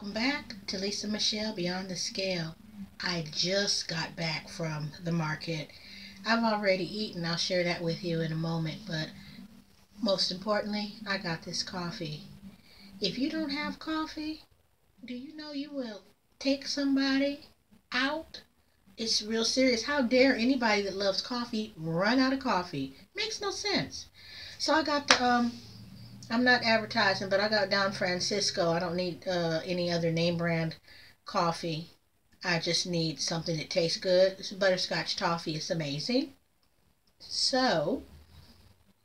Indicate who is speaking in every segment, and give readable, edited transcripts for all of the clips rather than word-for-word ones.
Speaker 1: Welcome back to Lisa Michelle Beyond the Scale. I just got back from the market. I've already eaten. I'll share that with you in a moment. But most importantly, I got this coffee. If you don't have coffee, do you know you will take somebody out? It's real serious. How dare anybody that loves coffee run out of coffee? Makes no sense. So I got the I'm not advertising, but I got Don Francisco. I don't need any other name brand coffee. I just need something that tastes good. It's butterscotch toffee. It's amazing. So,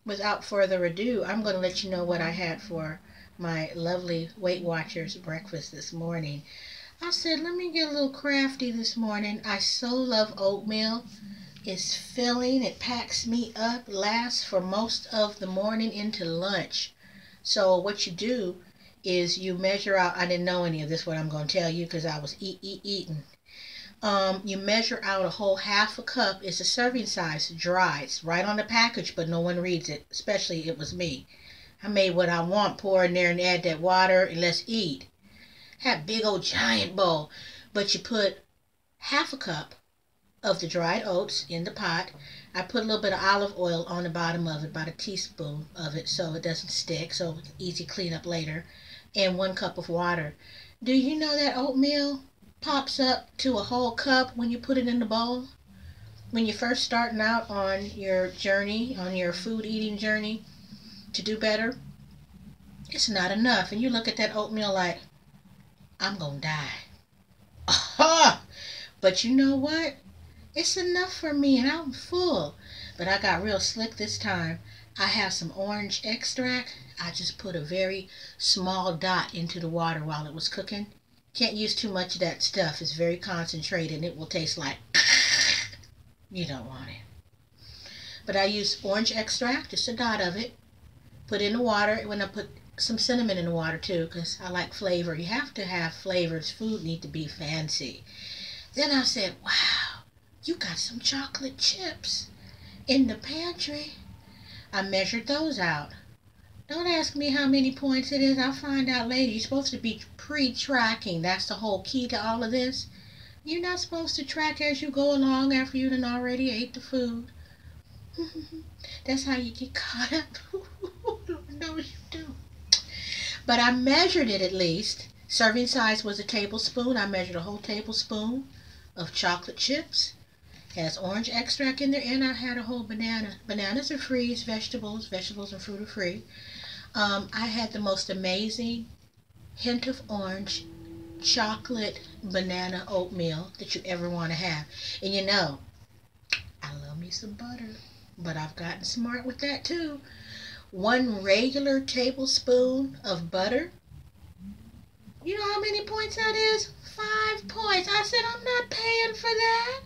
Speaker 1: without further ado, I'm going to let you know what I had for my lovely Weight Watchers breakfast this morning. I said, let me get a little crafty this morning. I so love oatmeal. It's filling. It packs me up. Lasts for most of the morning into lunch. So what you do is you measure out. I didn't know any of this, what I'm going to tell you, because I was eating. You measure out a whole half a cup. It's a serving size, dry. It's right on the package, but no one reads it. Especially it was me. I made what I want, pour in there and add that water, and let's eat. Had big old giant bowl, but you put half a cup of the dried oats in the pot. I put a little bit of olive oil on the bottom of it, about a teaspoon of it, so it doesn't stick, so it's easy cleanup later, and 1 cup of water. Do you know that oatmeal pops up to a whole cup when you put it in the bowl? When you're first starting out on your journey, on your food eating journey to do better, it's not enough. And you look at that oatmeal like, I'm gonna die. Aha! But you know what? It's enough for me and I'm full. But I got real slick this time. I have some orange extract. I just put a very small dot into the water while it was cooking. Can't use too much of that stuff. It's very concentrated and it will taste like you don't want it. But I use orange extract, just a dot of it. Put in the water. When I put some cinnamon in the water too, because I like flavor. You have to have flavors. Food need to be fancy. Then I said, wow, you got some chocolate chips in the pantry. I measured those out. Don't ask me how many points it is. I'll find out later. You're supposed to be pre-tracking. That's the whole key to all of this. You're not supposed to track as you go along after you done already ate the food. That's how you get caught up. Lord knows you do. But I measured it at least. Serving size was a tablespoon. I measured a whole tablespoon of chocolate chips. Has orange extract in there, and I had a whole banana. Bananas are free. Vegetables and fruit are free. I had the most amazing hint of orange chocolate banana oatmeal that you ever want to have. And you know, I love me some butter, but I've gotten smart with that too. 1 regular tablespoon of butter. You know how many points that is? 5 points. I said, I'm not paying for that.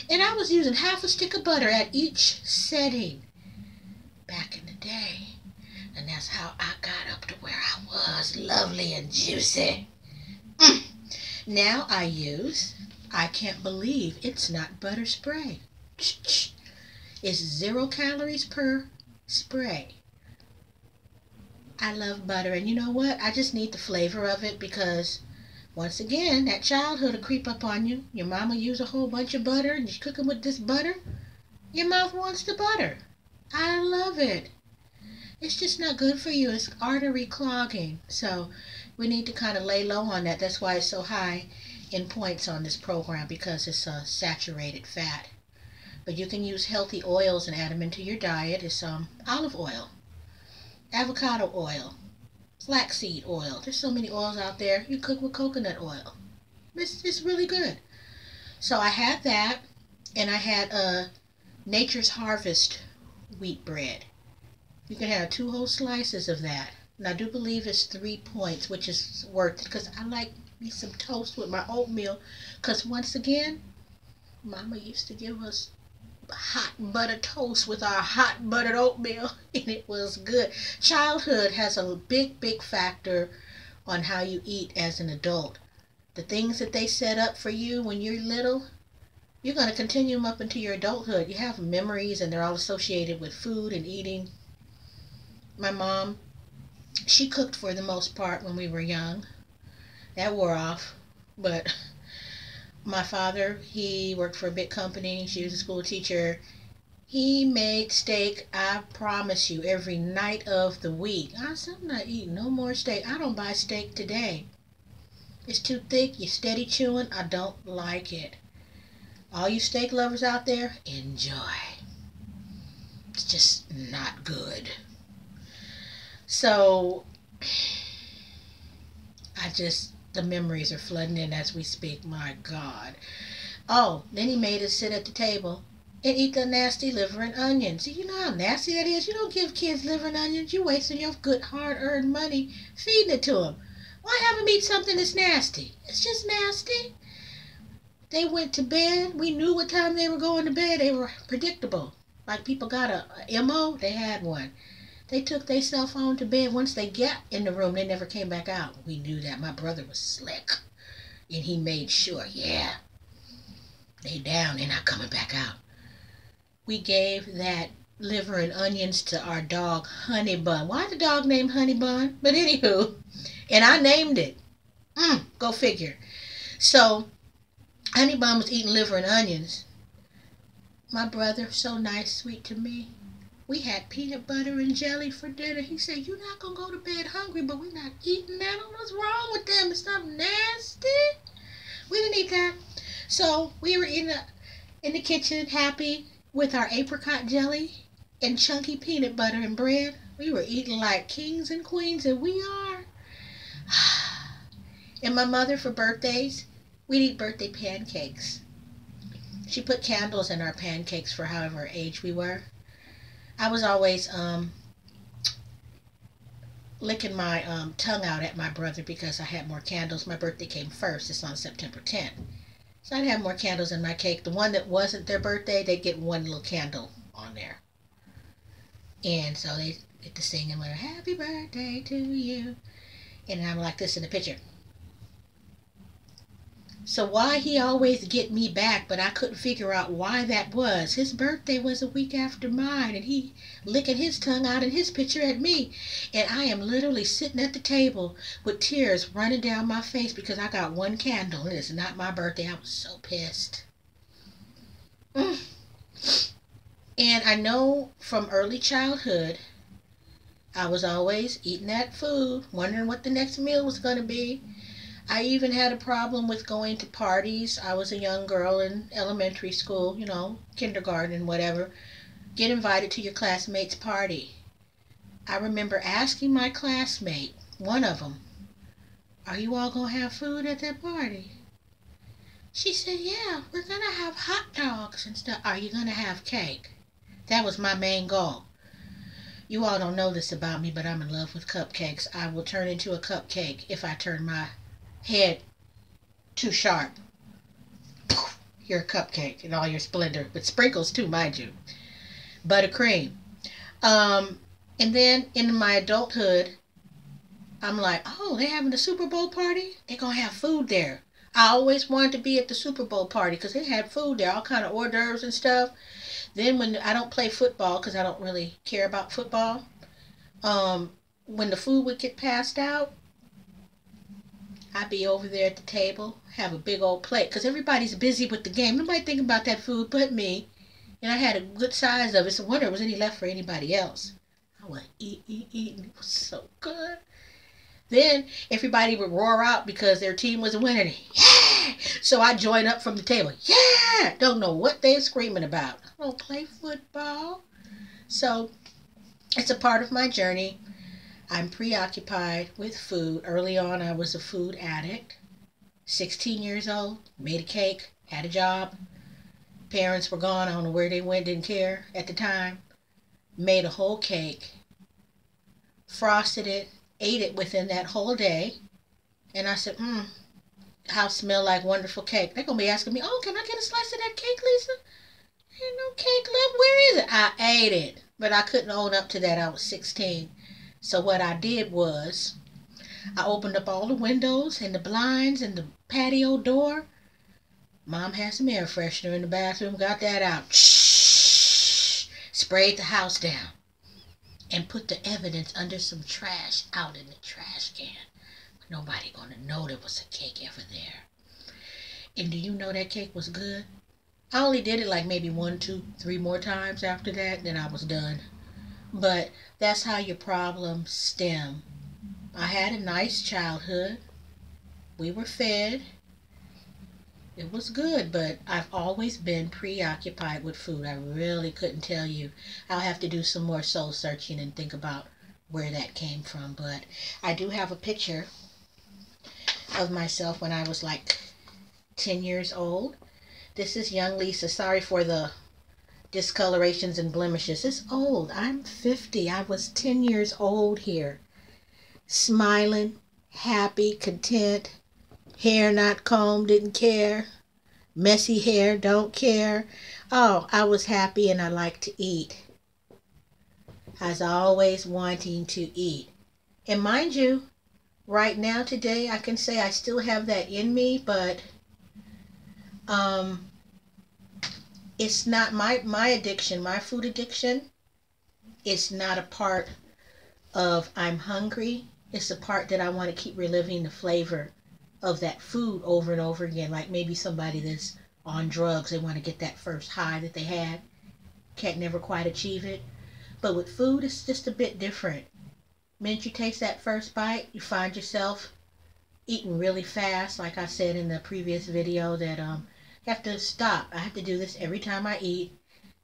Speaker 1: And I was using half a stick of butter at each setting back in the day. And that's how I got up to where I was, lovely and juicy. Now I can't believe it's not butter spray. It's 0 calories per spray. I love butter, and you know what? I just need the flavor of it because, once again, that childhood will creep up on you. Your mama use a whole bunch of butter, and you're cooking with this butter. Your mouth wants the butter. I love it. It's just not good for you. It's artery clogging. So we need to kind of lay low on that. That's why it's so high in points on this program, because it's a saturated fat. But you can use healthy oils and add them into your diet. It's olive oil, avocado oil, flaxseed oil. There's so many oils out there. You cook with coconut oil. It's really good. So I had that, and I had Nature's Harvest wheat bread. You can have 2 whole slices of that. And I do believe it's 3 points, which is worth it, because I like me some toast with my oatmeal. Because once again, Mama used to give us hot butter toast with our hot buttered oatmeal, and it was good. Childhood has a big factor on how you eat as an adult. The things that they set up for you when you're little, you're going to continue them up into your adulthood. You have memories, and they're all associated with food and eating. My mom, she cooked for the most part when we were young. That wore off. But my father, he worked for a big company. She was a school teacher. He made steak, I promise you, every night of the week. I said, I'm not eating no more steak. I don't buy steak today. It's too thick. You're steady chewing. I don't like it. All you steak lovers out there, enjoy. It's just not good. So, the memories are flooding in as we speak. My God. Oh, then he made us sit at the table and eat the nasty liver and onions. You know how nasty that is? You don't give kids liver and onions. You're wasting your good hard-earned money feeding it to them. Why have them eat something that's nasty? It's just nasty. They went to bed. We knew what time they were going to bed. They were predictable. Like people got a MO, they had one. They took their cell phone to bed. Once they got in the room, they never came back out. We knew that. My brother was slick. And he made sure, yeah, they down. They're not coming back out. We gave that liver and onions to our dog, Honey Bun. Why the dog named Honey Bun? But anywho, and I named it. Go figure. So, Honey Bun was eating liver and onions. My brother, so nice, sweet to me. We had peanut butter and jelly for dinner. He said, you're not going to go to bed hungry, but we're not eating that. What's wrong with them? It's not nasty. We didn't eat that. So we were in the kitchen, happy, with our apricot jelly and chunky peanut butter and bread. We were eating like kings and queens, and we are. And my mother, for birthdays, we'd eat birthday pancakes. She put candles in our pancakes for however age we were. I was always licking my tongue out at my brother because I had more candles. My birthday came first. It's on September 10th. So I'd have more candles in my cake. The one that wasn't their birthday, they'd get one little candle on there. And so they get to sing and like, happy birthday to you. And I'm like this in the picture. So why he always get me back, but I couldn't figure out why that was. His birthday was a week after mine, and he licking his tongue out in his picture at me. And I am literally sitting at the table with tears running down my face because I got one candle, and it's not my birthday. I was so pissed. And I know from early childhood, I was always eating that food, wondering what the next meal was going to be. I even had a problem with going to parties. I was a young girl in elementary school, kindergarten, whatever. Get invited to your classmate's party. I remember asking my classmate, one of them, are you all going to have food at that party? She said, yeah, we're going to have hot dogs and stuff. Are you going to have cake? That was my main goal. You all don't know this about me, but I'm in love with cupcakes. I will turn into a cupcake if I turn my head too sharp. You're a cupcake in all your splendor, with sprinkles too, mind you. Buttercream. And then in my adulthood, I'm like, oh, they're having a Super Bowl party? They're going to have food there. I always wanted to be at the Super Bowl party because they had food there, all kind of hors d'oeuvres and stuff. Then when I don't play football because I don't really care about football, when the food would get passed out, I'd be over there at the table, have a big old plate, because everybody's busy with the game. Nobody thinking about that food but me. And I had a good size of it, so I wonder if there was any left for anybody else. I would eat, and it was so good. Then everybody would roar out because their team was winning. Yeah! So I joined up from the table. Yeah! Don't know what they're screaming about. I don't play football. So it's a part of my journey. I'm preoccupied with food. Early on, I was a food addict. 16 years old, made a cake, had a job. Parents were gone. I don't know where they went, didn't care at the time. Made a whole cake, frosted it, ate it within that whole day. And I said, house smell like wonderful cake. They're going to be asking me, oh, can I get a slice of that cake, Lisa? Ain't no cake left. Where is it? I ate it. But I couldn't own up to that. I was 16. So what I did was, I opened up all the windows and the blinds and the patio door. Mom had some air freshener in the bathroom, got that out. Shh, sprayed the house down and put the evidence under some trash out in the trash can. Nobody gonna know there was a cake ever there. And do you know that cake was good? I only did it like maybe 1, 2, 3 more times after that, then I was done. But that's how your problems stem. I had a nice childhood. We were fed. It was good, but I've always been preoccupied with food. I really couldn't tell you. I'll have to do some more soul searching and think about where that came from. But I do have a picture of myself when I was like 10 years old. This is young Lisa. Sorry for the discolorations and blemishes. It's old. I'm 50. I was 10 years old here. Smiling, happy, content, hair not combed, didn't care. Messy hair, don't care. Oh, I was happy and I liked to eat. I was always wanting to eat. And mind you, right now today I can say I still have that in me, but it's not my addiction, my food addiction. It's not a part of I'm hungry. It's a part that I want to keep reliving the flavor of that food over and over again. Like maybe somebody that's on drugs, they want to get that first high that they had, can't never quite achieve it. But with food, it's just a bit different. The minute you taste that first bite, you find yourself eating really fast. Like I said in the previous video, that you have to stop. I have to do this every time I eat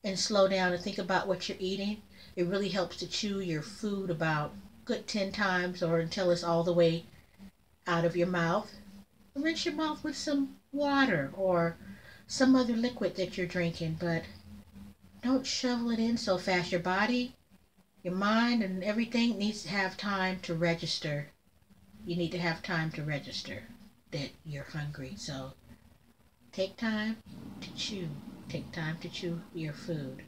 Speaker 1: and slow down and think about what you're eating. It really helps to chew your food about good 10 times or until it's all the way out of your mouth. Rinse your mouth with some water or some other liquid that you're drinking, but don't shovel it in so fast. Your body, your mind, and everything needs to have time to register. You need to have time to register that you're hungry. So take time to chew. Take time to chew your food.